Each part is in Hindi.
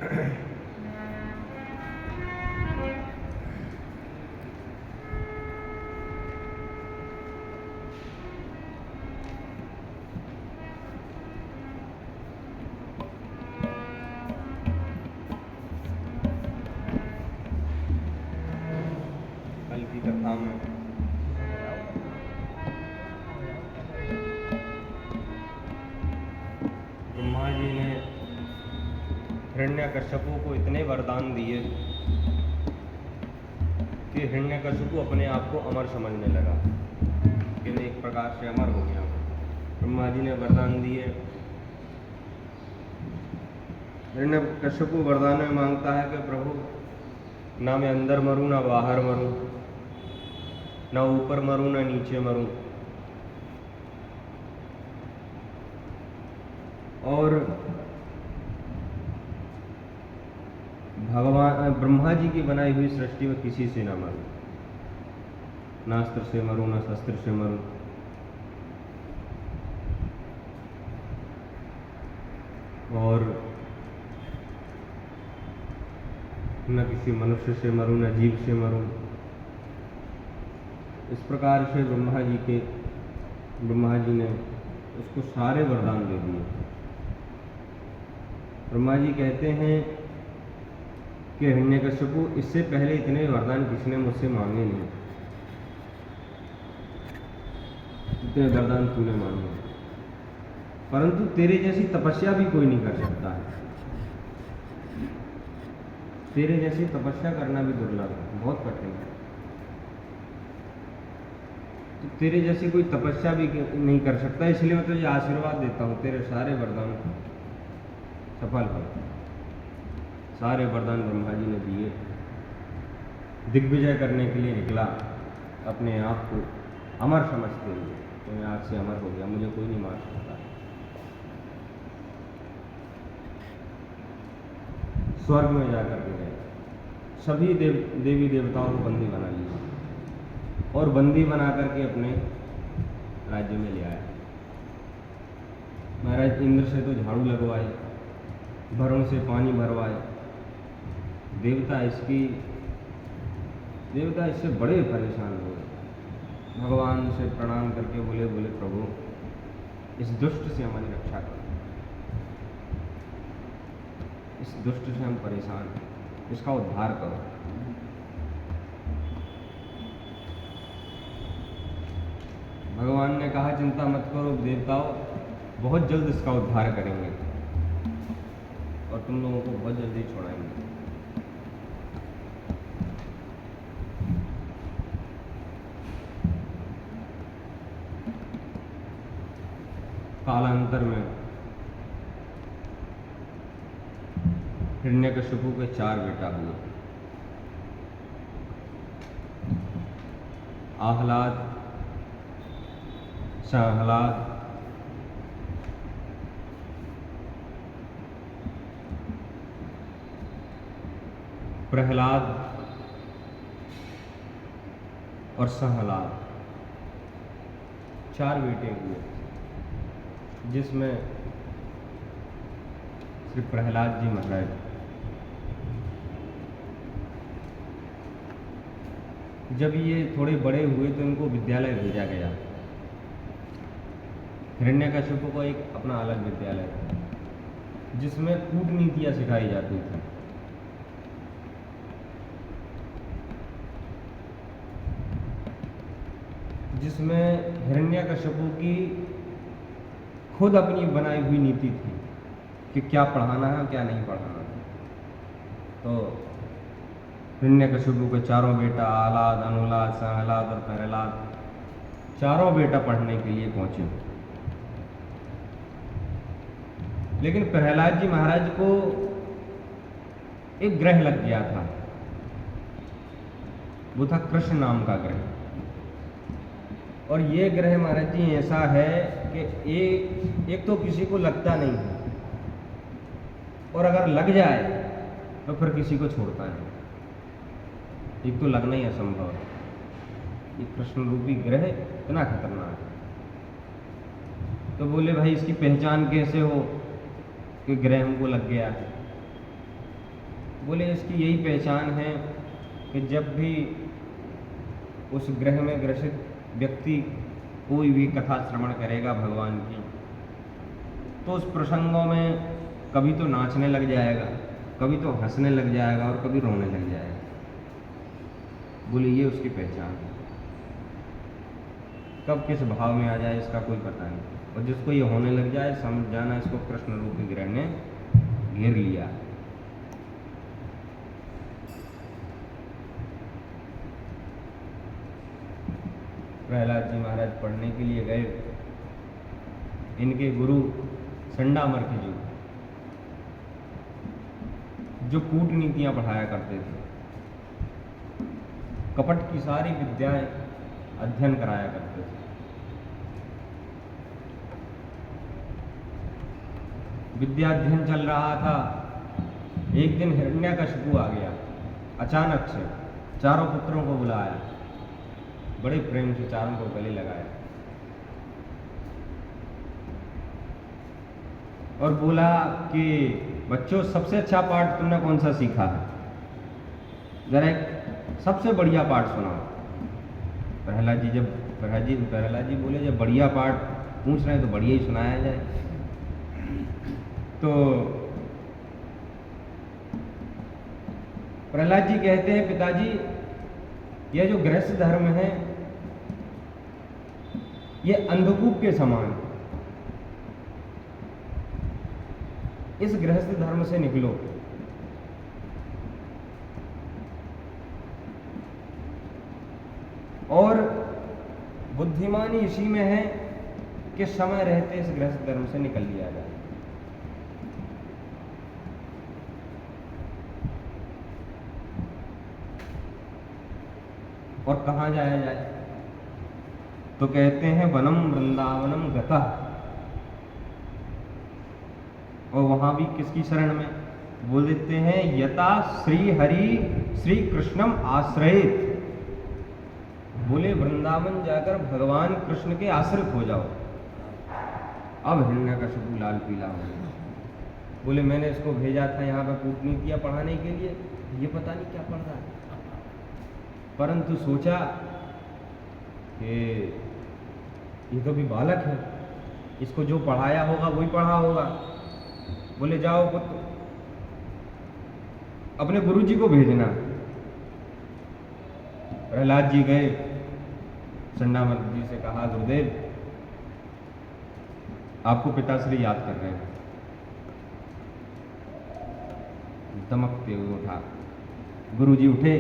कल की कथा में ब्रह्मा जी ने हिरण्यकश्यपु को इतने वरदान दिए कि हिरण्यकश्यपु अपने आप को अमर समझने लगा कि मैं एक प्रकार से अमर हो गया हूँ। ब्रह्मा जी ने वरदान दिए। हिरण्यकश्यपु वरदान में मांगता है कि प्रभु, ना मैं अंदर मरूं ना बाहर मरूं, ना ऊपर मरूं ना नीचे मरूं, और भगवान ब्रह्मा जी की बनाई हुई सृष्टि में किसी से ना मरूं, ना अस्त्र से मरूं ना शस्त्र से मरूं। और न किसी मनुष्य से मरूं न जीव से मरूं। इस प्रकार से ब्रह्मा जी ने उसको सारे वरदान दे दिए। ब्रह्मा जी कहते हैं कि हिरण्यकश्यपु, इससे पहले इतने वरदान किसी ने मुझसे मांगे नहीं, इतने वरदान तूने मांगे, परंतु तेरे जैसी तपस्या भी कोई नहीं कर सकता है। तेरे जैसी तपस्या करना भी दुर्लभ है, बहुत कठिन है। तो तेरे जैसी कोई तपस्या भी नहीं कर सकता, इसलिए मैं तुझे आशीर्वाद देता हूँ, तेरे सारे वरदान सफल हो। सारे वरदान ब्रह्मा जी ने दिए। दिग्विजय करने के लिए निकला, अपने आप को अमर समझते हुए, तो मैं आज से अमर हो गया, मुझे कोई नहीं मार सकता। स्वर्ग में जाकर के गए, सभी देवी देवताओं को बंदी बना लिया और बंदी बना करके अपने राज्य में ले आया। महाराज इंद्र से तो झाड़ू लगवाए, वरुण से पानी भरवाए। देवता इससे बड़े परेशान हुए। भगवान से प्रणाम करके बोले प्रभु, इस दुष्ट से हमारी रक्षा करो, इस दुष्ट से हम परेशान हैं, इसका उद्धार करो। भगवान ने कहा, चिंता मत करो देवताओं, बहुत जल्द इसका उद्धार करेंगे और तुम लोगों को बहुत जल्दी छोड़ाएंगे। कालांतर में हिरण्यकश्यपु के 4 बेटा हुए। आह्लाद, संह्लाद, प्रहलाद और संह्लाद, 4 बेटे हुए, जिसमें श्री प्रहलाद जी महाराज जब ये थोड़े बड़े हुए तो इनको विद्यालय भेजा गया। हिरण्यकश्यपु को एक अपना अलग विद्यालय था, जिसमें कूटनीतियां सिखाई जाती थी। जिसमें हिरण्यकश्यपु की खुद अपनी बनाई हुई नीति थी कि क्या पढ़ाना है और क्या नहीं पढ़ाना है। तो हिरण्यकश्यपु के 4 बेटा आह्लाद, अनुलाद, संह्लाद और प्रहलाद, 4 बेटा पढ़ने के लिए पहुंचे। लेकिन प्रहलाद जी महाराज को एक ग्रह लग गया था, वो था कृष्ण नाम का ग्रह। और ये ग्रह महाराज जी ऐसा है कि एक तो किसी को लगता नहीं है, और अगर लग जाए तो फिर किसी को छोड़ता नहीं। एक तो लगना ही असंभव है। ये कृष्ण रूपी ग्रह इतना खतरनाक है। तो बोले भाई, इसकी पहचान कैसे हो कि ग्रह हमको लग गया है? बोले इसकी यही पहचान है कि जब भी उस ग्रह में ग्रसित व्यक्ति कोई भी कथा श्रवण करेगा भगवान की, तो उस प्रसंगों में कभी तो नाचने लग जाएगा, कभी तो हंसने लग जाएगा और कभी रोने लग जाएगा। बोले ये उसकी पहचान है। कब किस भाव में आ जाए इसका कोई पता नहीं, और जिसको ये होने लग जाए समझ जाना इसको कृष्ण रूपी ग्रह ने घेर लिया। प्रहलाद जी महाराज पढ़ने के लिए गए। इनके गुरु संडामर्क जी जो कूटनीतियां पढ़ाया करते थे, कपट की सारी विद्याएं अध्ययन कराया करते थे। विद्याध्ययन चल रहा था। एक दिन हिरण्यकशिपु आ गया अचानक से, चारों पुत्रों को बुलाया, बड़े प्रेम से चारों को गले लगाया और बोला कि बच्चों सबसे अच्छा पाठ तुमने कौन सा सीखा है, जरा एक सबसे बढ़िया पाठ सुनाओ। प्रहलाद जी बोले जब बढ़िया पाठ पूछ रहे हैं तो बढ़िया ही सुनाया जाए। तो प्रहलाद जी कहते हैं पिताजी यह जो गृहस्थ धर्म है ये अंधकूप के समान, इस गृहस्थ धर्म से निकलो। और बुद्धिमानी इसी में है कि समय रहते इस गृहस्थ धर्म से निकल लिया जाए। और कहाँ जाया जाए? तो कहते हैं वनम वृंदावनम गतः, और वहां भी किसकी शरण में? बोल देते हैं यथा श्री हरि श्री कृष्णम आश्रयित। बोले वृंदावन जाकर भगवान कृष्ण के आश्रित हो जाओ। अब हिरण्यकशिपु लाल पीला हो गया। बोले मैंने इसको भेजा था यहाँ पर कूटनीतियां पढ़ाने के लिए, ये पता नहीं क्या पढ़ रहा है। परंतु सोचा कि ये तो भी बालक है, इसको जो पढ़ाया होगा वही पढ़ा होगा। बोले जाओ पुत्र अपने गुरुजी को भेजना। प्रहलाद जी गए, संडामर्क जी से कहा गुरुदेव आपको पिताश्री याद कर रहे हैं। दमकते हुए उठा। गुरुजी उठे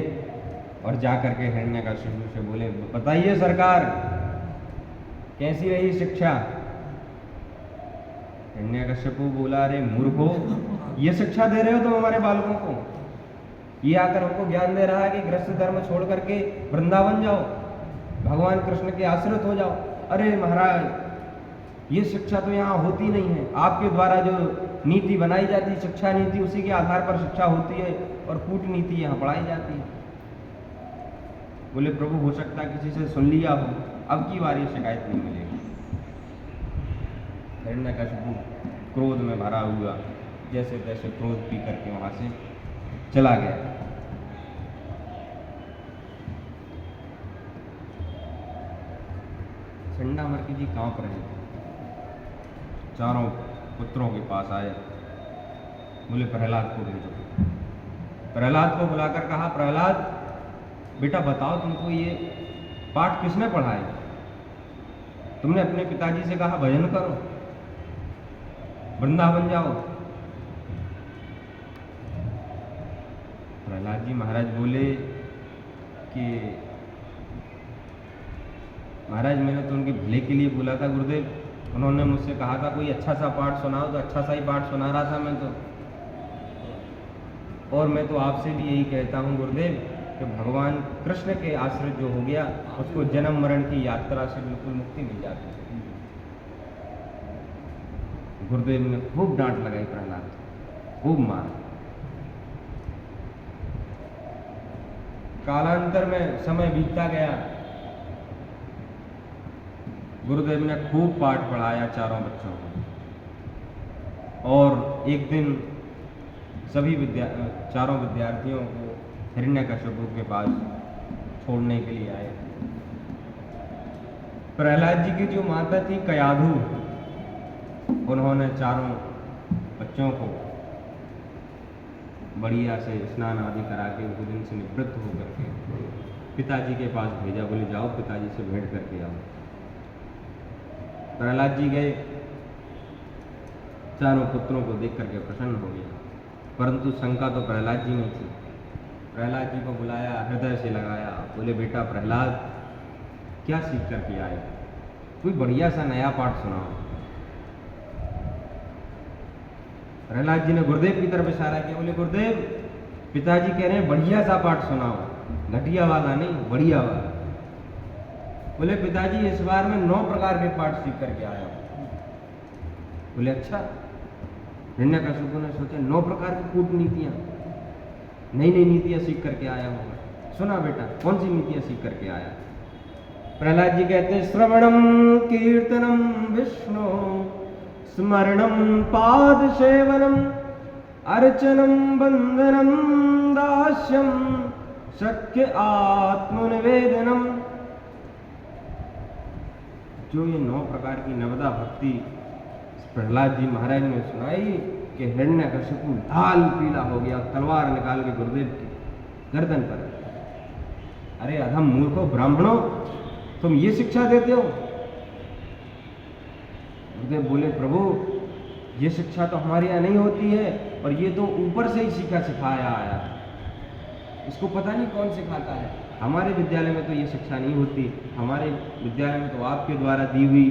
और जाकर के हिरण्यकशिपु से बोले बताइए सरकार कैसी रही शिक्षा? हिरण्यकशिपु बोला अरे मूर्खो, ये शिक्षा दे रहे हो तुम हमारे बालकों को? ये आकर हमको ज्ञान दे रहा है कि गृहस्थ धर्म छोड़ करके वृंदावन जाओ, भगवान कृष्ण के आश्रित हो जाओ। अरे महाराज ये शिक्षा तो यहाँ होती नहीं है। आपके द्वारा जो नीति बनाई जाती है शिक्षा नीति, उसी के आधार पर शिक्षा होती है और कूटनीति यहाँ पढ़ाई जाती है। बोले प्रभु हो सकता है किसी से सुन लिया हो, अब की बार ये शिकायत नहीं मिलेगी। हिरण्यकशिपु क्रोध में भरा हुआ जैसे तैसे क्रोध पी करके वहां से चला गया। संडामर्क जी कांप रहे थे। चारों पुत्रों के पास आए, बोले प्रहलाद को भेजो। प्रहलाद को बुलाकर कहा प्रहलाद बेटा बताओ तुमको ये पाठ किसने पढ़ाए? तुमने अपने पिताजी से कहा भजन करो, वृंदावन जाओ। प्रहलाद जी महाराज बोले कि महाराज मैंने तो उनके भले के लिए बोला था गुरुदेव, उन्होंने मुझसे कहा था कोई अच्छा सा पाठ सुनाओ, तो अच्छा सा ही पाठ सुना रहा था मैं तो। और मैं तो आपसे भी यही कहता हूँ गुरुदेव कि भगवान कृष्ण के आश्रित जो हो गया उसको जन्म मरण की यात्रा से बिल्कुल मुक्ति मिल जाती है। गुरुदेव ने खूब डांट लगाई प्रहलाद, खूब मार। कालांतर में समय बीतता गया, गुरुदेव ने खूब पाठ पढ़ाया चारों बच्चों को। और एक दिन सभी चारों विद्यार्थियों को हिरण्यकशिपु के पास छोड़ने के लिए आए। प्रहलाद जी की जो माता थी कयाधु, उन्होंने चारों बच्चों को बढ़िया से स्नान आदि करा के उस दिन से निवृत्त होकर के पिताजी के पास भेजा। बोले जाओ पिताजी से भेंट करके आओ। प्रहलाद जी गए, चारों पुत्रों को देख करके प्रसन्न हो गया, परंतु शंका तो प्रहलाद जी में थी। प्रहलाद जी को बुलाया, हृदय से लगाया, बोले बेटा प्रहलाद क्या सीख करके आए, कोई बढ़िया सा नया पाठ सुनाओ। प्रहलाद जी ने गुरुदेव की तरफ इशारा किया, बोले गुरुदेव पिताजी कह रहे हैं बढ़िया सा पाठ सुनाओ, घटिया वाला नहीं, बढ़िया वाला। बोले पिताजी इस बार मैं 9 प्रकार के पाठ सीख करके आया हूं। बोले अच्छा। हिरण्यकशिपु ने सोचा 9 प्रकार की कूटनीतियां, नई नई नीतियां सीख करके आया हूं। सुना बेटा कौन सी नीतियां सीख करके आया। प्रहलाद जी कहते हैं श्रवणम कीर्तनम विष्णु स्मरणम पाद सेवनम अर्चनम वंदनम दास्यम शक्य आत्मनिवेदनम। जो ये 9 प्रकार की नवदा भक्ति प्रहलाद जी महाराज ने सुनाई कि हिरण्यकशिपु लाल पीला हो गया, तलवार निकाल के गुरुदेव की गर्दन पर। अरे अधम मूर्खों ब्राह्मणों, तुम ये शिक्षा देते हो। गुरुदेव बोले प्रभु ये शिक्षा तो हमारे यहाँ नहीं होती है, और ये तो ऊपर से ही सिखाया आया, इसको पता नहीं कौन सिखाता है। हमारे विद्यालय में तो ये शिक्षा नहीं होती, हमारे विद्यालय में तो आपके द्वारा दी हुई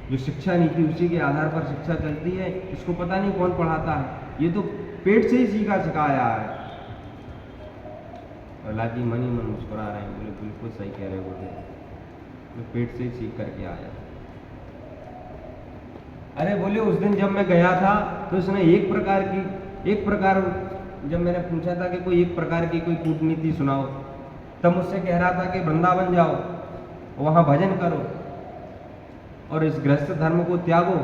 जो शिक्षा नीति उसी के आधार पर शिक्षा चलती है, इसको पता नहीं कौन पढ़ाता है, ये तो पेट से ही सिखाया है। प्रहलाद जी मन ही मन मुस्कुरा रहे हैं, बोले बिल्कुल सही कह रहे हो, मैं पेट से ही सीख करके आया। अरे बोले उस दिन जब मैं गया था तो उसने एक प्रकार जब मैंने पूछा था कि कोई एक प्रकार की कोई कूटनीति सुनाओ, तब मुझसे कह रहा था कि वृंदावन जाओ, वहां भजन करो और इस गृहस्थ धर्म को त्यागो,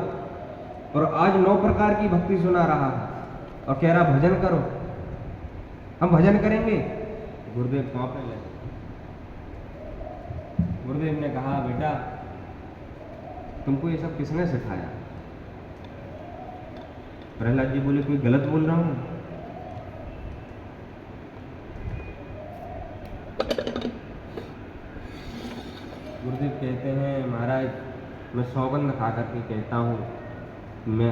और आज 9 प्रकार की भक्ति सुना रहा है और कह रहा भजन करो, हम भजन करेंगे। गुरुदेव कांपने लगे। गुरुदेव ने कहा बेटा तुमको ये सब किसने सिखाया। प्रहलाद जी बोले कोई गलत बोल रहा हूं। गुरुदेव कहते हैं महाराज मैं सौगंध खा करके कहता हूं,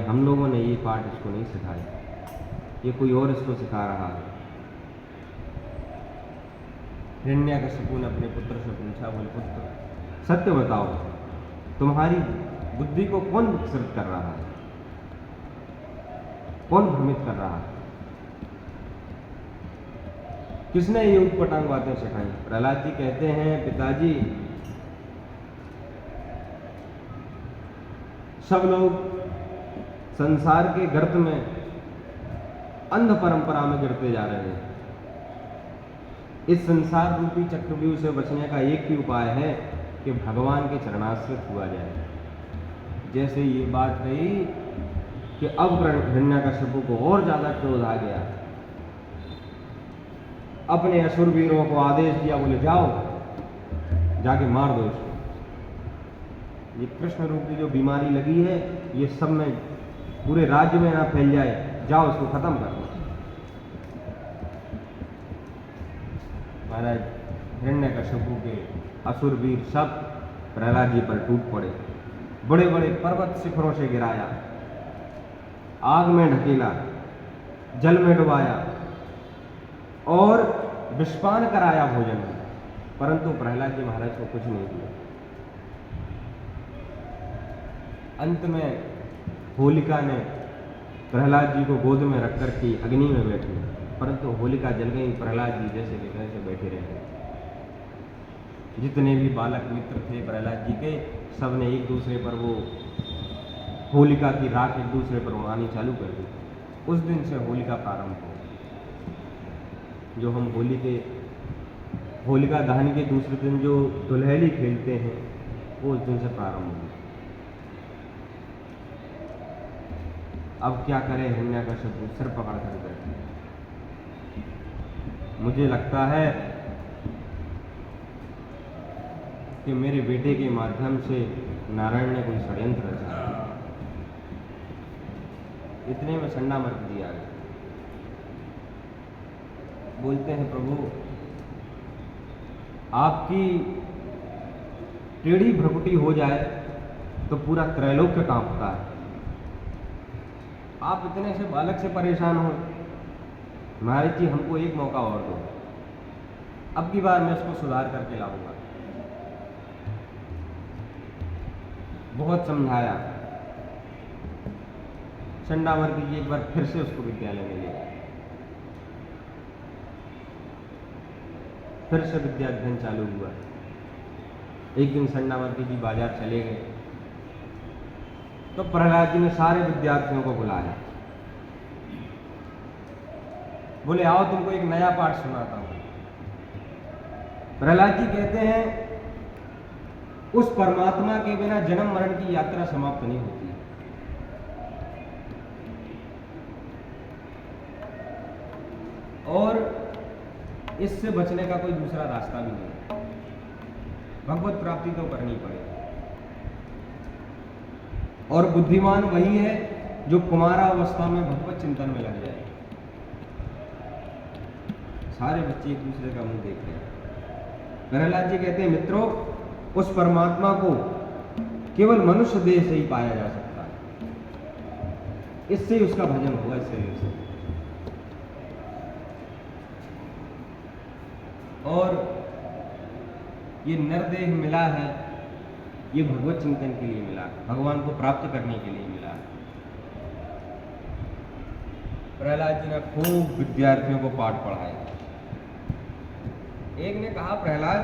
हम लोगों ने ये पाठ इसको नहीं सिखाया, ये कोई और इसको सिखा रहा है। हिरण्यकशिपु ने अपने पुत्र से पूछा, बोले पुत्र सत्य बताओ, तुम्हारी बुद्धि को कौन विकसित कर रहा है, कौन भ्रमित कर रहा है, किसने ये उटपटांग बातें सिखाई। प्रहलाद जी कहते हैं पिताजी सब लोग संसार के गर्त में अंध परंपरा में गिरते जा रहे हैं। इस संसार रूपी चक्रव्यूह से बचने का एक ही उपाय है कि भगवान के चरणाश्रित हुआ जाए। जैसे ये बात रही कि अब हिरण्यकशिपु को और ज्यादा क्रोध आ गया, अपने असुर वीरों को आदेश दिया, बोले जाओ जाके मार दो इसको। ये कृष्ण रूपी जो बीमारी लगी है ये सब में पूरे राज्य में ना फैल जाए, जाओ इसको खत्म कर दो। महाराज हिरण्यकशिपु के असुर वीर सब प्रहलाद जी पर टूट पड़े, बड़े बड़े पर्वत शिखरों से गिराया, आग में ढकेला, जल में डुबाया और विषपान कराया भोजन में, परंतु प्रहलाद जी महाराज को कुछ नहीं दिया। अंत में होलिका ने प्रहलाद जी को गोद में रख कर के अग्नि में बैठी, परंतु होलिका जल गई, प्रहलाद जी जैसे के तैसे बैठे रहे। जितने भी बालक मित्र थे प्रहलाद जी के, सब ने एक दूसरे पर वो होलिका की राख एक दूसरे पर उड़ानी चालू कर दी। उस दिन से होलिका प्रारंभ हो, जो हम होलिका दहन के दूसरे दिन जो दुल्हली खेलते हैं वो उस दिन से प्रारंभ हुई। अब क्या करे हिरण्यकश्यप सिर पकड़ कर बैठे। मुझे लगता है कि मेरे बेटे के माध्यम से नारायण ने कोई षड्यंत्र रचा है। इतने में चंडामर्क जी आ गए। बोलते हैं प्रभु आपकी टेढ़ी भ्रकुटी हो जाए तो पूरा त्रैलोक्य कांपता है। आप इतने से बालक से परेशान हो, महाराज जी हमको एक मौका और दो, अब की बार मैं इसको सुधार करके लाऊंगा। बहुत समझाया। चंडामर्क जी एक बार फिर से उसको विद्यालय में ले गए। फिर से विद्या अध्ययन चालू हुआ। एक दिन चंडामर्क जी बाजार चले गए तो प्रहलाद जी ने सारे विद्यार्थियों को बुलाया। बोले आओ तुमको एक नया पाठ सुनाता हूं। प्रहलाद जी कहते हैं उस परमात्मा के बिना जन्म मरण की यात्रा समाप्त नहीं होती। और इससे बचने का कोई दूसरा रास्ता भी नहीं। भगवत प्राप्ति तो करनी पड़ेगी। और बुद्धिमान वही है जो कुमारावस्था में भगवत चिंतन में लग जाए। सारे बच्चे एक दूसरे का मुंह देख रहे हैं। प्रहलाद जी कहते हैं मित्रों उस परमात्मा को केवल मनुष्य देह से ही पाया जा सकता है। इससे ही उसका भजन होगा इस शरीर से। और ये नरदेह मिला है, ये भगवत चिंतन के लिए मिला, भगवान को प्राप्त करने के लिए मिला। प्रहलाद जी ने खूब विद्यार्थियों को पाठ पढ़ाया। एक ने कहा प्रहलाद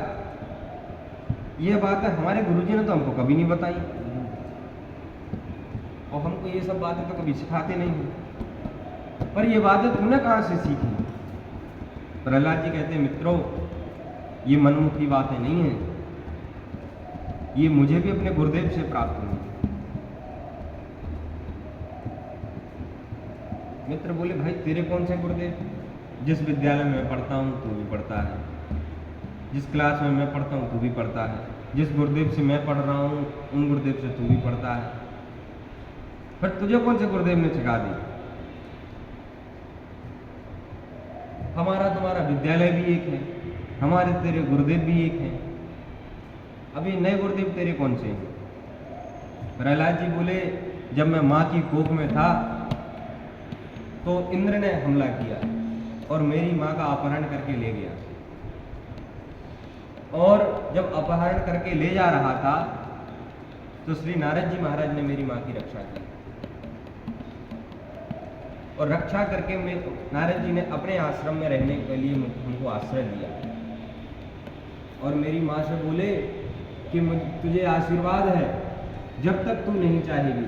ये बात है हमारे गुरुजी ने तो हमको कभी नहीं बताई और हमको ये सब बातें तो कभी सिखाते नहीं, पर ये बातें तुमने कहां से सीखी? प्रहलाद जी कहते हैं मित्रों ये मनमुखी बातें नहीं है, ये मुझे भी अपने गुरुदेव से प्राप्त हुई। मित्र बोले भाई तेरे कौन से गुरुदेव? जिस विद्यालय में मैं पढ़ता हूं तू भी पढ़ता है, जिस क्लास में मैं पढ़ता हूं तू भी पढ़ता है, जिस गुरुदेव से मैं पढ़ रहा हूं उन गुरुदेव से तू भी पढ़ता है, पर तुझे कौन से गुरुदेव ने सिखा दी? हमारा तुम्हारा विद्यालय भी एक है, हमारे तेरे गुरुदेव भी एक हैं। अभी नए गुरुदेव तेरे कौन से हैं? प्रहलाद जी बोले जब मैं मां की कोख में था तो इंद्र ने हमला किया और मेरी मां का अपहरण करके ले गया। और जब अपहरण करके ले जा रहा था तो श्री नारद जी महाराज ने मेरी मां की रक्षा की और रक्षा करके नारद जी ने अपने आश्रम में रहने के लिए हमको आश्रय दिया और मेरी मां से बोले कि तुझे आशीर्वाद है जब तक तू नहीं चाहेगी,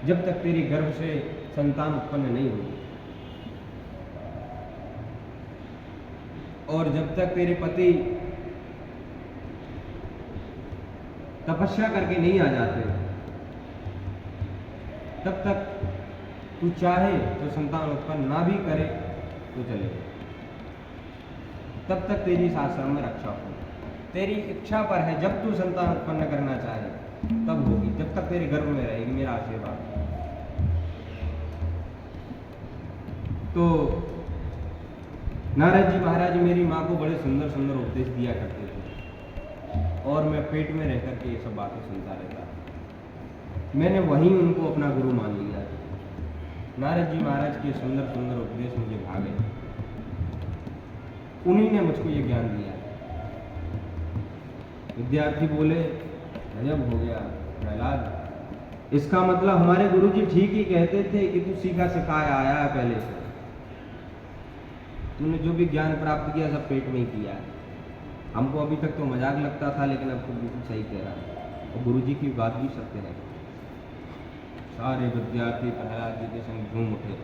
जब तक तेरी गर्भ से संतान उत्पन्न नहीं होगी और जब तक तेरे पति तपस्या करके नहीं आ जाते तब तक तू चाहे तो संतान उत्पन्न ना भी करे तो चलेगा, तब तक तेरी इस आश्रम में रक्षा हो। तेरी इच्छा पर है, जब तू संतान उत्पन्न करना चाहे तब होगी, जब तक तेरे गर्भ में रहेगी। मेरा आशीर्वाद। तो नारद जी महाराज मेरी माँ को बड़े सुंदर सुंदर उपदेश दिया करते थे और मैं पेट में रह करके ये सब बातें सुनता रहता। मैंने वहीं उनको अपना गुरु मान लिया। नारद जी महाराज के सुंदर सुंदर उपदेश मुझे भागे, उन्हीं ने मुझको ये ज्ञान दिया। विद्यार्थी बोले गजब हो गया प्रहलाद, इसका मतलब हमारे गुरुजी ठीक ही कहते थे कि तू सीखा सिखाया आया है, पहले से तूने जो भी ज्ञान प्राप्त किया सब पेट में ही किया है। हमको अभी तक तो मजाक लगता था, लेकिन अब तो बिल्कुल सही कह रहा है और गुरुजी की बात भी सत्य है। सारे विद्यार्थी प्रहलाद जी के संग झूम उठे।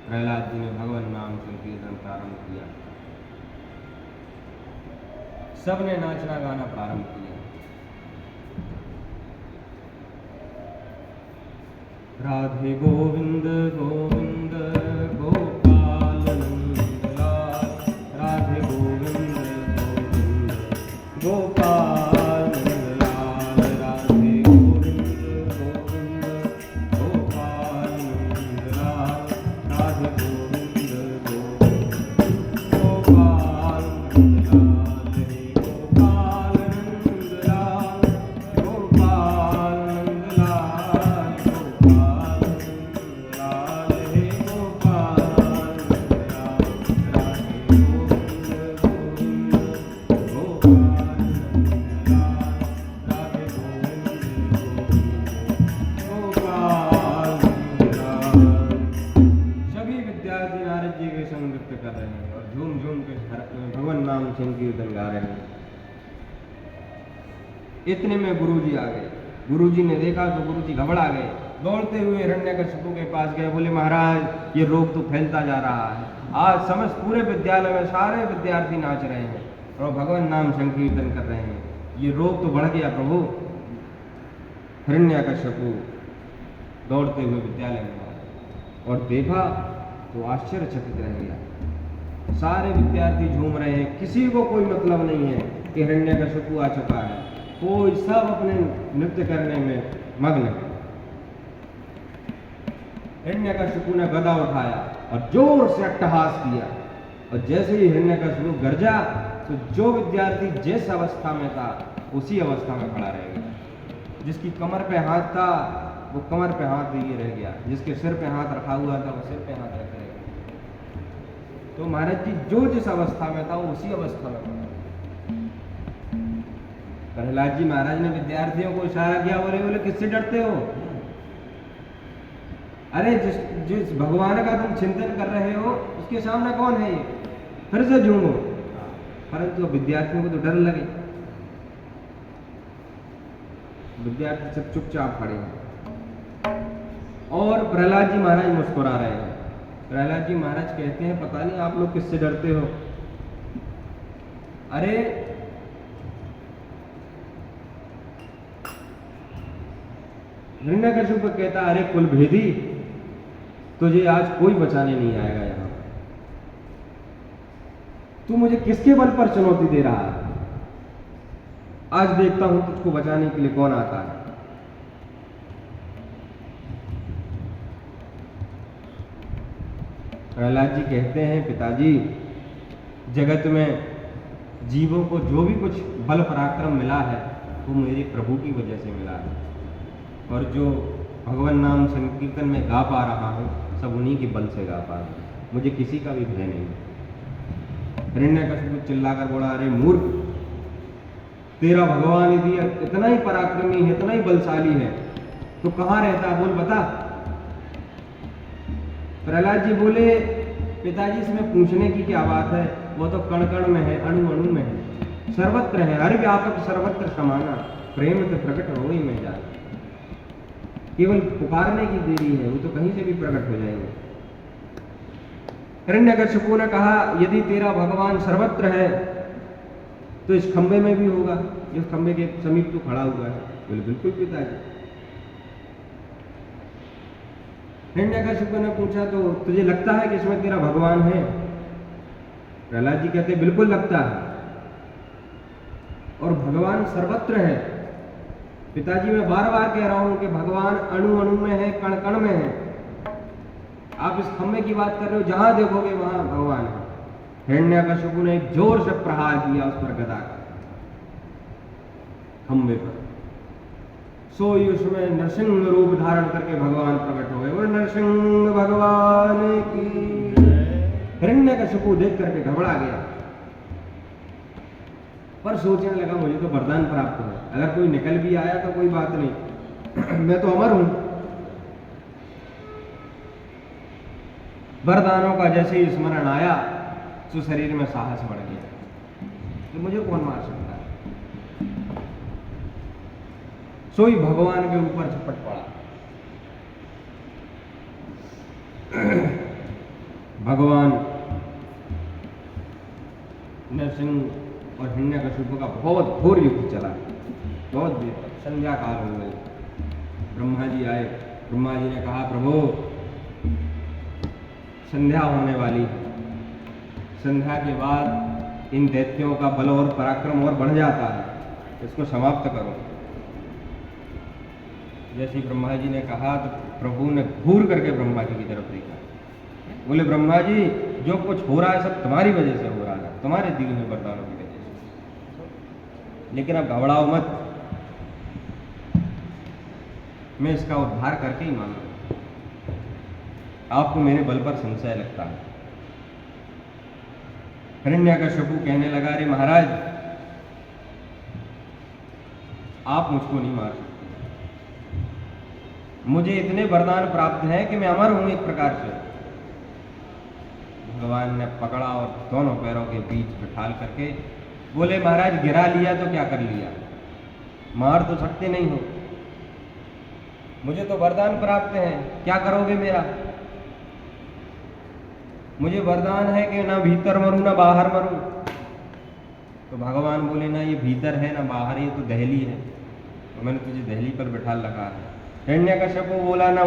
प्रहलाद जी ने भगवान नाम संकीर्तन प्रारंभ किया, सबने नाचना गाना प्रारंभ किया। राधे गोविंद गोविंद गोपाल नंदलाल, राधे गोविंद गोविंद गोपाल नंदलाल, राधे गोविंद गोविंद गोपाल नंदलाल, राधे गोविंद गोविंद गोपाल नंदलाल, हे गोपाल नंदलाल, गोपाल नंदलाल, गोपाल नंदलाल, हे गोपाल नंदलाल, राधे गोविंद गोविंद गोपाल नंदलाल, राधे गोविंद गोविंद गोपाल नंदलाल। सभी विद्यार्थी नारद जी के संग नृत्य कर रहे हैं और झूम झूम के भगवान नाम संकीर्तन गा रहे हैं। इतने में गुरुजी आ गए। गुरुजी ने देखा तो गुरुजी घबरा गए, दौड़ते हुए हिरण्यकशिपु के पास गए, बोले महाराज ये रोग तो फैलता जा रहा है, आज समस्त पूरे विद्यालय में सारे विद्यार्थी नाच रहे हैं और भगवान नाम संकीर्तन कर रहे हैं, ये रोग तो बढ़ गया प्रभु। हिरण्यकशिपु दौड़ते हुए विद्यालय में आए और देखा तो आश्चर्यचकित रह गया। सारे विद्यार्थी झूम रहे हैं, किसी को कोई मतलब नहीं है कि हिरण्यकशिपु आ चुका है, कोई सब अपने नृत्य करने में मग्न है। हिरण्यकशिपु ने गदा उठाया और जोर से अट्टहास किया और जैसे ही हिरण्यकशिपु गरजा तो जो विद्यार्थी जिस अवस्था में था उसी अवस्था में खड़ा रह गया। जिसकी कमर पे हाथ था वो कमर पे हाथ लिए रह गया, जिसके सिर पे हाथ रखा हुआ था वो सिर पे हाथ रखे रह गया। तो महाराज जी जो जिस अवस्था में था वो उसी अवस्था में खड़ा। प्रहलाद जी महाराज ने विद्यार्थियों को इशारा किया, बोले बोले किससे डरते हो? अरे जिस भगवान का तुम चिंतन कर रहे हो उसके सामने कौन है ये? फिर से झूमो। परंतु विद्यार्थियों को तो डर लगे, विद्यार्थी सब चुपचाप खड़े हैं और प्रहलाद जी महाराज मुस्कुरा रहे हैं। प्रहलाद जी महाराज कहते हैं पता नहीं आप लोग किससे डरते हो? अरे हिरण्यकशिपु कहता अरे कुलभेदी, तुझे आज कोई बचाने नहीं आएगा यहां। तू मुझे किसके बल पर चुनौती दे रहा है? आज देखता हूं तुझको बचाने के लिए कौन आता है। प्रहलाद जी कहते हैं पिताजी, जगत में जीवों को जो भी कुछ बल पराक्रम मिला है वो मेरे प्रभु की वजह से मिला है और जो भगवान नाम संकीर्तन में गा पा रहा हूँ सब उन्हीं के बल से गा पा रहा हूँ, मुझे किसी का भी भय नहीं। हिरण्यकशिपु चिल्लाकर बोला अरे मूर्ख, तेरा भगवान यदि इतना ही पराक्रमी है, इतना ही बलशाली है तो कहाँ रहता, बोल बता। प्रहलाद जी बोले पिताजी इसमें पूछने की क्या बात है, वो तो कण कण में है, अणु अणु में है, सर्वत्र है, हर व्यापक सर्वत्र समाना, प्रेम तो प्रकट हो ही में जाए। केवल पुकारने की देरी है, वो तो कहीं से भी प्रकट हो जाएंगे। हिरण्यकशिपु ने कहा यदि तेरा भगवान सर्वत्र है तो इस खंबे में भी होगा, इस खंबे के समीप तो खड़ा हुआ है। बोले बिल्कुल पिताजी। हिरण्यकशिपु ने पूछा तो तुझे लगता है कि इसमें तेरा भगवान है? प्रहलाद जी कहते बिल्कुल लगता है और भगवान सर्वत्र है। पिताजी मैं बार बार कह रहा हूं कि भगवान अणु अणु में है, कण कण में है। आप इस खंबे की बात कर रहे हो, जहां देखोगे वहां भगवान है। हिरण्यकशिपु ने एक जोर से प्रहार किया उस पर गदा का, खंबे पर। सोई उसमें नरसिंह रूप धारण करके भगवान प्रकट हो गए। वो नरसिंह भगवान की। हिरण्यकशिपु देख करके घबरा गया पर सोचने लगा मुझे तो वरदान प्राप्त है, अगर कोई निकल भी आया तो कोई बात नहीं, मैं तो अमर हूं। वरदानों का जैसे ही स्मरण आया तो शरीर में साहस बढ़ गया तो मुझे कौन मार सकता है। सोई भगवान के ऊपर झपट पड़ा। भगवान नरसिंह और हिरण्यकशिपु का बहुत घोर युद्ध चला, बहुत देर तक। संध्या काल हो गई, ब्रह्मा जी आए, ब्रह्मा जी ने कहा, प्रभु संध्या होने वाली है, संध्या के बाद इन दैत्यों का बल और पराक्रम और बढ़ जाता है, इसको समाप्त करो। जैसे ब्रह्मा जी ने कहा तो प्रभु ने घूर करके ब्रह्मा जी की तरफ देखा, बोले ब्रह्मा जी जो कुछ हो रहा है सब तुम्हारी वजह से हो रहा है, तुम्हारे दिए हुए वरदानों की वजह से, लेकिन अब घबराओ मत, मैं इसका उद्धार करके ही मानूंगा। आपको मेरे बल पर संशय लगता है। हिरण्यकशिपु कहने लगा, अरे महाराज आप मुझको नहीं मार सकते, मुझे इतने वरदान प्राप्त हैं कि मैं अमर हूं एक प्रकार से। भगवान ने पकड़ा और दोनों पैरों के बीच बिठाल करके बोले, महाराज गिरा लिया तो क्या कर लिया, मार तो सकते नहीं हो, मुझे तो वरदान प्राप्त हैं, क्या करोगे मेरा? मुझे वरदान है कि ना भीतर मरूं ना बाहर मरूं। तो भगवान बोले, ना ये भीतर है ना बाहर, ये तो दहली है, तो मैंने तुझे दहली पर बिठाल रखा है। हिरण्यकशिपु बोला, ना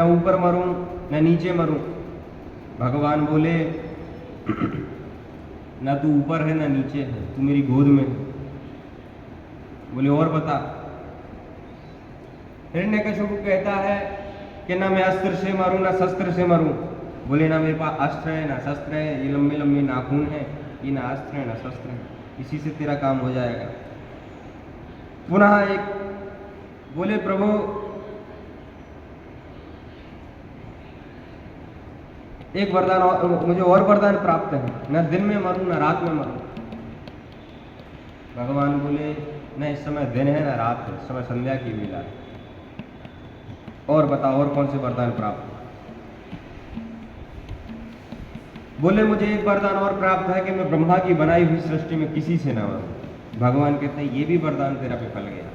ऊपर मरूं ना नीचे मरूं। भगवान बोले, ना तू ऊपर है ना नीचे है, तू मेरी गोद में है। बोले और बता। हिरण्यकशिपु कहता है कि ना मैं अस्त्र से मरूं ना शस्त्र से मरूं। बोले, ना मेरे पास अस्त्र है ना शस्त्र है, ये लंबे लंबे नाखून है, ये ना अस्त्र है ना शस्त्र है, इसी से तेरा काम हो जाएगा। पुनः एक बोले, प्रभु एक वरदान और, मुझे और वरदान प्राप्त है, न दिन में मरूं न रात में मरूं। भगवान बोले, न इस समय दिन है न रात है, इस समय संध्या की वेला है, और बता और कौन से वरदान प्राप्त है? बोले, मुझे एक वरदान और प्राप्त है कि मैं ब्रह्मा की बनाई हुई सृष्टि में किसी से न मरूं। भगवान कहते हैं, ये भी वरदान तेरा विफल गया,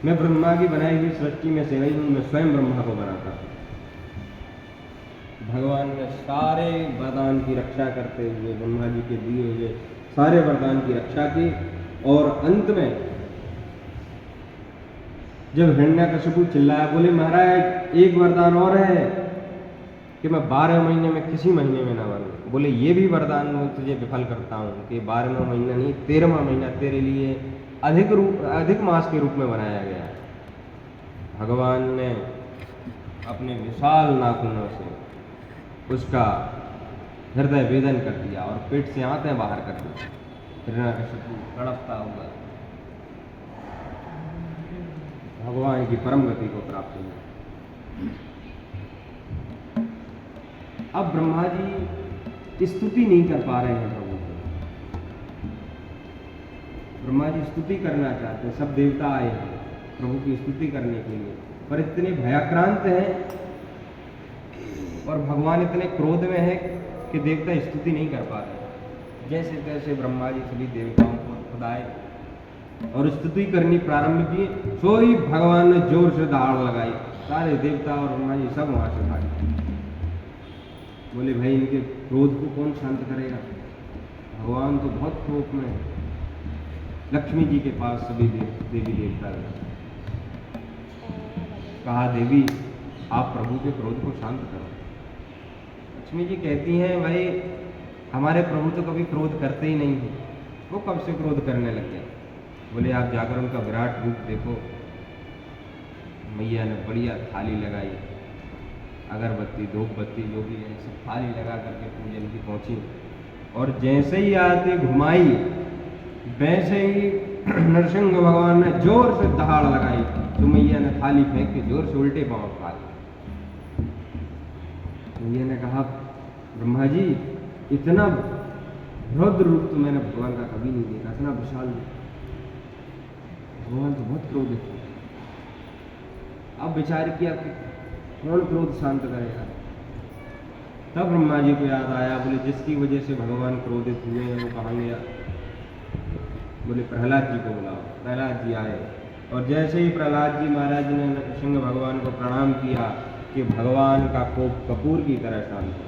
मैं ब्रह्मा की बनाई हुई सृष्टि में से नहीं हूं, मैं स्वयं ब्रह्मा को बनाता हूं। भगवान ने सारे वरदान की रक्षा करते हुए, ब्रह्मा जी के दिए हुए सारे वरदान की रक्षा की, और अंत में जब हिरण्यकशिपु चिल्लाया, बोले महाराज एक वरदान और है कि मैं 12 महीने में किसी महीने में ना मरूं। बोले, ये भी वरदान मैं तुझे विफल करता हूं कि 12वां महीना नहीं 13वां महीना तेरे लिए अधिक मास के रूप में बनाया गया। भगवान ने अपने विशाल नाखूनों से उसका हृदय वेदन कर दिया और पेट से आंतें बाहर कर दी। हिरण्यकशिपु तड़पता हुआ भगवान की परम गति को प्राप्त हुआ। अब ब्रह्मा जी स्तुति नहीं कर पा रहे हैं प्रभु को। ब्रह्मा जी स्तुति करना चाहते हैं, सब देवता आए हैं प्रभु की स्तुति करने के लिए, पर इतने भयाक्रांत हैं और भगवान इतने क्रोध में है कि देवता स्तुति नहीं कर पा रहे। जैसे तैसे ब्रह्मा जी सभी देवताओं को खुदाए और स्तुति करनी प्रारंभ की, सो ही भगवान ने जोर से दहाड़ लगाई, सारे देवता और ब्रह्मा जी सब वहां से भागे। बोले, भाई इनके क्रोध को कौन शांत करेगा? भगवान तो बहुत क्रोध में है। लक्ष्मी जी के पास सभी देवी देवता गए, कहा, देवी आप प्रभु के क्रोध को शांत करो। लक्ष्मी जी कहती हैं, भाई हमारे प्रभु तो कभी क्रोध करते ही नहीं है, वो कब से क्रोध करने लग गए? बोले, आप जाकर उनका विराट रूप देखो। मैया ने बढ़िया थाली लगाई, अगरबत्ती धूप बत्ती जो भी है सब थाली लगा करके पूजन की पहुंची, और जैसे ही आरती घुमाई वैसे ही नरसिंह भगवान ने जोर से दहाड़ लगाई, तो मैया ने थाली फेंक के जोर से उल्टे पांव उठा ली। मैया ने कहा, ब्रह्मा जी इतना रौद्र रूप तो मैंने भगवान का कभी नहीं देखा, इतना विशाल रूप। भगवान तो बहुत क्रोधित थे। अब विचार किया कि कौन क्रोध शांत करेगा? तब ब्रह्मा जी को याद आया, बोले जिसकी वजह से भगवान क्रोधित हुए हैं वो कहाँ गया? बोले, प्रहलाद जी को बुलाओ। प्रहलाद जी आए, और जैसे ही प्रहलाद जी महाराज ने नरसिंह भगवान को प्रणाम किया कि भगवान का कोप कपूर की तरह शांत हो,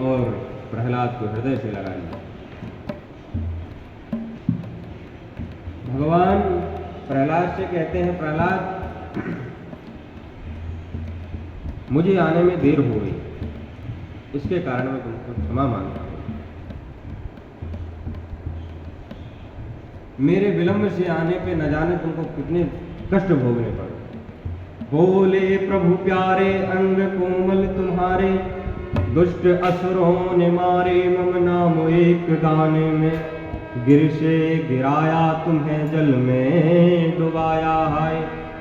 और प्रहलाद को हृदय से लगा लिया। भगवान प्रहलाद से कहते हैं, प्रहलाद मुझे आने में देर हो गई, इसके कारण मैं तुमको क्षमा मांगता हूँ। मेरे विलंब से आने पे न जाने तुमको कितने कष्ट भोगने पड़े। बोले प्रभु प्यारे अंग कोमल तुम्हारे, दुष्ट असुरों ने मारे मम नाम एक गाने में। गिर से गिराया तुम्हें जल में डुबाया है,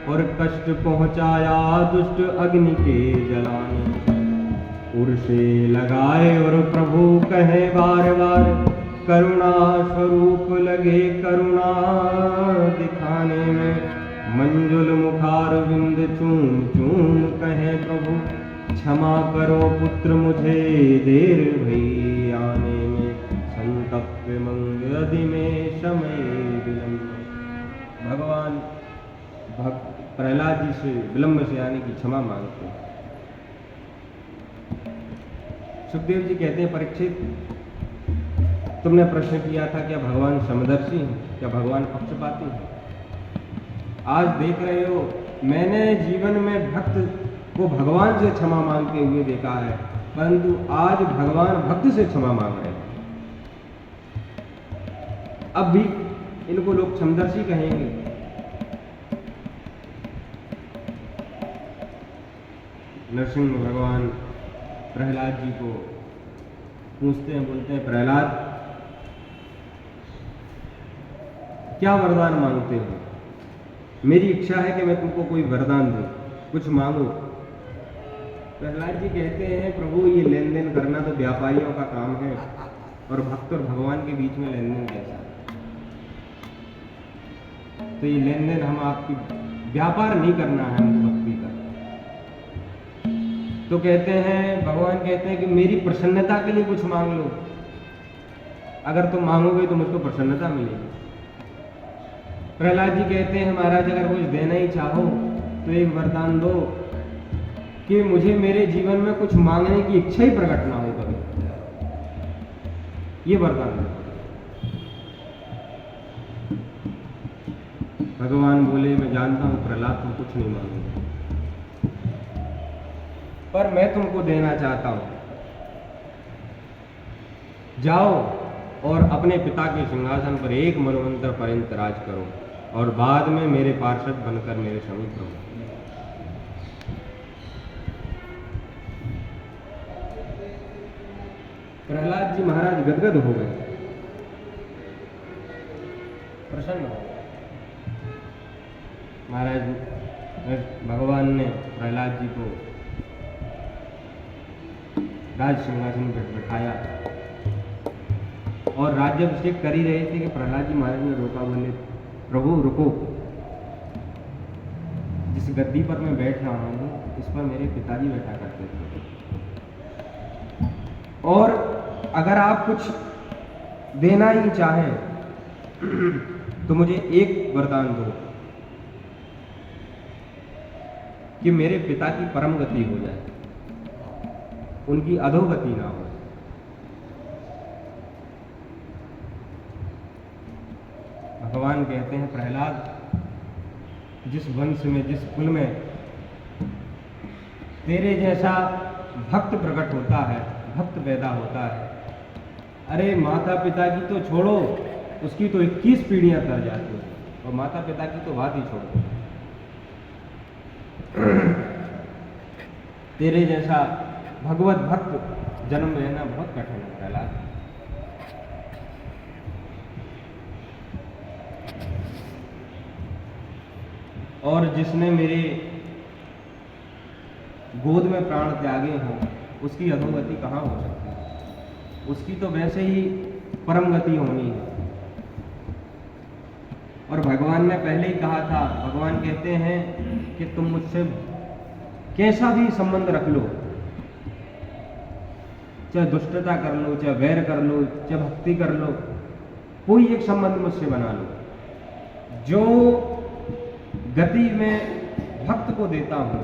और कष्ट पहुंचाया दुष्ट अग्नि के जलाने। उर से लगाए और प्रभु कहे बार बार, करुणा स्वरूप लगे करुणा दिखाने में। मंजुल मुखार विंद चूम चूम कहे प्रभु, क्षमा करो पुत्र मुझे देर भई आने में। संतप्त मंगलदि में समय विलंब। भगवान प्रहलाद जी से विलंब से आने की क्षमा मांगते हैं। सुखदेव जी कहते हैं, परीक्षित तुमने प्रश्न किया था क्या भगवान समदर्शी हैं, क्या भगवान पक्षपाती हैं? आज देख रहे हो, मैंने जीवन में भक्त को भगवान से क्षमा मांगते हुए देखा है, परंतु आज भगवान भक्त से क्षमा मांग रहे हैं। अब भी इनको लोग समदर्शी कहेंगे। नरसिंह भगवान प्रहलाद जी को पूछते हैं, बोलते हैं, प्रहलाद क्या वरदान मांगते हो? मेरी इच्छा है कि मैं तुमको कोई वरदान दूं, कुछ मांगो। प्रहलाद जी कहते हैं, प्रभु ये लेन देन करना तो व्यापारियों का काम है, और भक्त और भगवान के बीच में लेन देन कैसा? तो ये लेन देन हम आपकी व्यापार नहीं करना है, हमको भक्ति का। तो कहते हैं, भगवान कहते हैं कि मेरी प्रसन्नता के लिए कुछ मांग लो, अगर तुम मांगोगे तो मुझको प्रसन्नता मिलेगी। प्रहलाद जी कहते हैं, महाराज अगर कुछ देना ही चाहो तो एक वरदान दो कि मुझे मेरे जीवन में कुछ मांगने की इच्छा ही प्रकट ना हो कभी, ये वरदान दो। भगवान बोले, मैं जानता हूं प्रहलाद तुम कुछ नहीं मांगोगे, पर मैं तुमको देना चाहता हूं। जाओ और अपने पिता के सिंहासन पर एक मनवंतर पर्यंत राज करो, और बाद में मेरे पार्षद बनकर मेरे समीप रहो। प्रहलाद जी महाराज गदगद हो गए, प्रसन्न हो गए। महाराज भगवान ने प्रहलाद जी को राज सिंहासन पर बैठाया, और राज्याभिषेक कर ही रहे थे कि प्रहलाद जी महाराज ने रोका, बोले, प्रभु रुको, जिस गद्दी पर मैं बैठ रहा हूँ इस पर मेरे पिताजी बैठा करते थे, और अगर आप कुछ देना ही चाहें तो मुझे एक वरदान दो कि मेरे पिता की परम गति हो जाए, उनकी अधोगति ना हो। भगवान कहते हैं, प्रहलाद जिस वंश में, जिस कुल में तेरे जैसा भक्त प्रकट होता है, भक्त पैदा होता है, अरे माता पिता की तो छोड़ो, उसकी तो 21 पीढ़ियां तर जाती हैं, और माता पिता की तो बात ही छोड़ो। तेरे जैसा भगवत भक्त जन्म लेना बहुत कठिन है प्रहलाद। और जिसने मेरे गोद में प्राण त्यागे हों उसकी अधोगति कहाँ हो सकती है? उसकी तो वैसे ही परम गति होनी है। और भगवान ने पहले ही कहा था, भगवान कहते हैं कि तुम मुझसे कैसा भी संबंध रख लो, चाहे दुष्टता कर लो, चाहे वैर कर लो, चाहे भक्ति कर लो, कोई एक संबंध मुझसे बना लो। जो गति में भक्त को देता हूं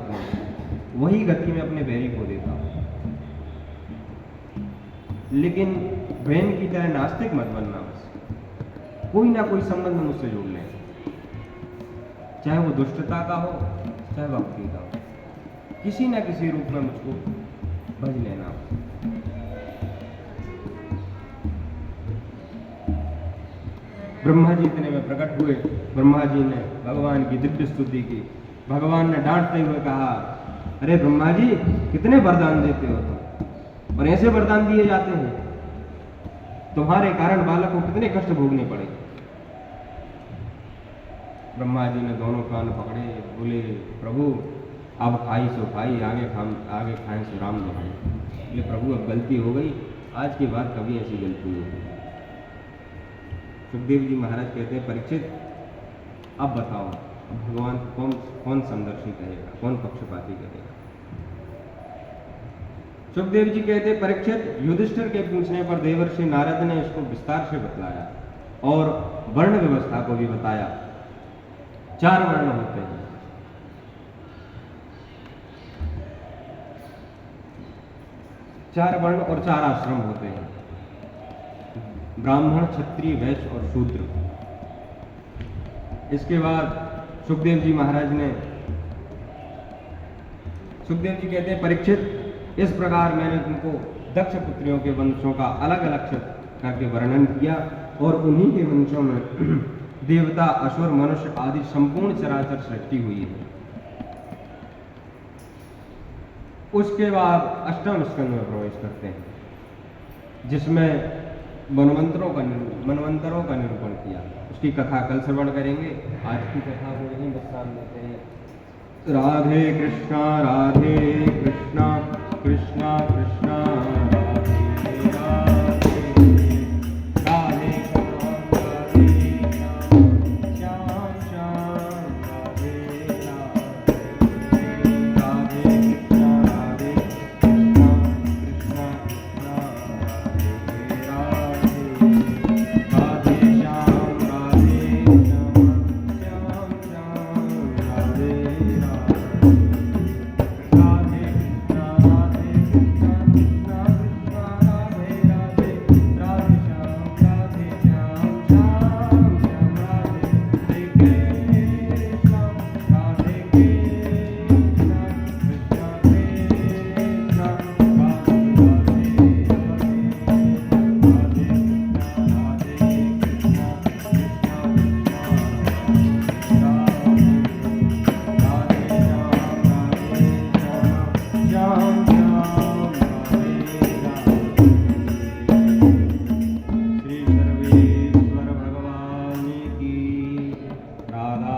वही गति में अपने वैरी को देता हूं। लेकिन वैन की तरह नास्तिक मत बनना, बस कोई ना कोई संबंध मुझसे जोड़ लें। चाहे वो दुष्टता का हो चाहे भक्ति का हो, किसी न किसी रूप में मुझको भज लेना हो। ब्रह्मा जी इतने में प्रकट हुए। ब्रह्मा जी ने भगवान की दिव्य स्तुति की। भगवान ने डांटते हुए कहा, अरे ब्रह्मा जी, कितने वरदान देते हो तुम, और ऐसे वरदान दिए जाते हैं, तुम्हारे कारण बालक को कितने कष्ट भोगने पड़े। ब्रह्मा जी ने दोनों कान पकड़े, बोले, प्रभु अब खाई सो खाई, आगे खाएं सो राम दुहाई। बोले, प्रभु अब गलती हो गई, आज के बाद कभी ऐसी गलती नहीं होगी। सुखदेव जी महाराज कहते हैं, परीक्षित अब बताओ, भगवान कौन समदर्शी कहेगा, कौन पक्षपाती कहेगा। सुखदेव जी कहते, परीक्षित, युधिष्ठिर के पूछने पर देवर्षि नारद ने इसको विस्तार से बतलाया और वर्ण व्यवस्था को भी बताया। 4 वर्ण होते हैं। चार वर्ण और 4 आश्रम होते हैं, ब्राह्मण, क्षत्रिय, वैश्य और शूद्र। इसके बाद सुखदेव जी कहते हैं, परीक्षित, इस प्रकार मैंने तुमको दक्ष पुत्रियों के वंशों का अलग अलग करके वर्णन किया और उन्हीं के वंशों में देवता, असुर, मनुष्य आदि संपूर्ण चराचर सृष्टि हुई है। उसके बाद अष्टम स्कंद में प्रवेश करते हैं, जिसमें मनवंतरों का निरूपण किया। उसकी कथा कल श्रवण करेंगे। आज की कथा को यहीं विश्राम देते हैं। राधे कृष्णा कृष्णा कृष्णा राधे राधे, राधे श्याम श्याम, राधे राधे, राधे कृष्णा कृष्णा राधे राधे, राधे श्याम, राधे श्याम श्याम, राधे राधे। राधा